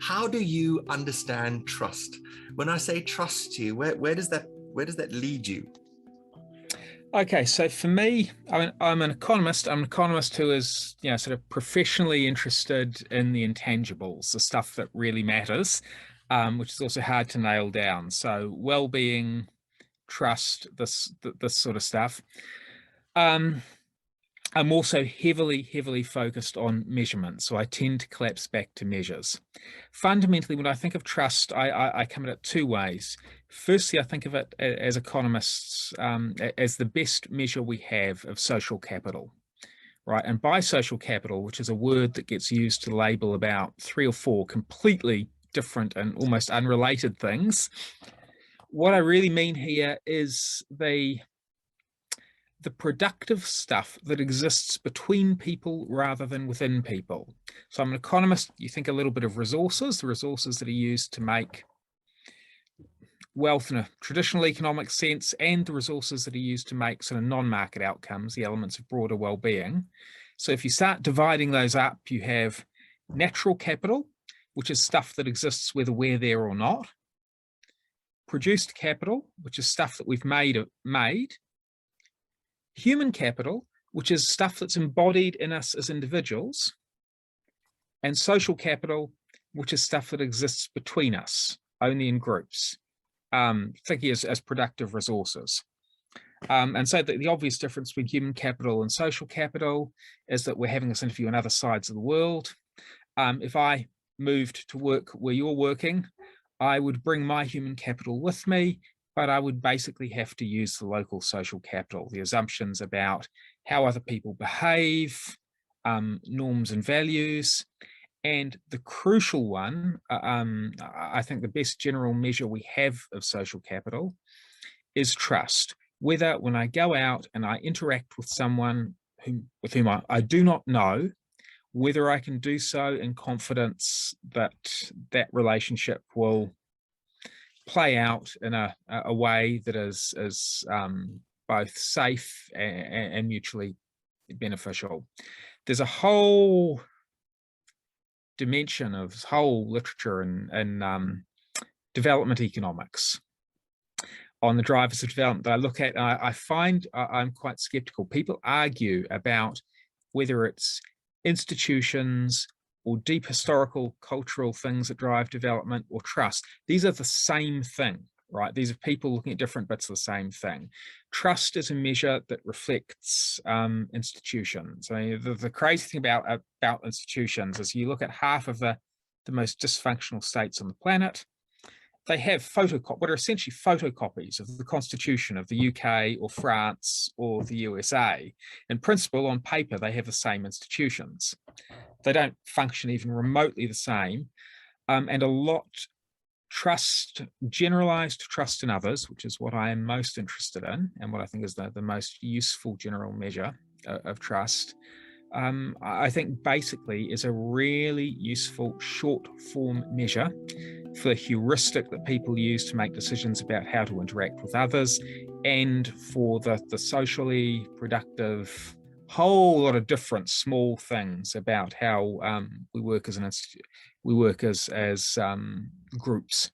How do you understand trust? When I say trust you, where does that lead you? Okay, so for me, I'm an economist. I'm an economist who is, sort of professionally interested in the intangibles, the stuff that really matters, which is also hard to nail down. So well-being, trust, this sort of stuff. Um, I'm also heavily focused on measurement, so I tend to collapse back to measures. Fundamentally, when I think of trust, I come at it two ways. Firstly, I think of it as economists as the best measure we have of social capital, right? And by social capital, which is a word that gets used to label about 3 or 4 completely different and almost unrelated things, what I really mean here is the productive stuff that exists between people rather than within people. So I'm an economist. You think a little bit of resources, the resources that are used to make wealth in a traditional economic sense, and the resources that are used to make sort of non-market outcomes, the elements of broader well-being. So if you start dividing those up, you have natural capital, which is stuff that exists whether we're there or not. Produced capital, which is stuff that we've made. Human capital, which is stuff that's embodied in us as individuals, and social capital, which is stuff that exists between us, only in groups, thinking as productive resources. And so the obvious difference between human capital and social capital is that we're having this interview on other sides of the world. If I moved to work where you're working, I would bring my human capital with me, but I would basically have to use the local social capital, the assumptions about how other people behave, norms and values. And the crucial one, I think the best general measure we have of social capital is trust. Whether when I go out and I interact with someone with whom I do not know, whether I can do so in confidence that that relationship will play out in a way that is both safe and mutually beneficial. There's a whole dimension of whole literature in development economics on the drivers of development that I look at. I find I'm quite skeptical. People argue about whether it's institutions or deep historical cultural things that drive development or trust. These are the same thing, right? These are people looking at different bits of the same thing. Trust is a measure that reflects institutions. I mean, the crazy thing about institutions is you look at half of the most dysfunctional states on the planet, they have what are essentially photocopies of the Constitution of the UK or France or the USA. In principle, on paper, they have the same institutions. They don't function even remotely the same. And a lot generalized trust in others, which is what I am most interested in and what I think is the most useful general measure of trust, I think basically is a really useful short form measure for the heuristic that people use to make decisions about how to interact with others, and for the socially productive whole lot of different small things about how we work as an institute, we work as groups.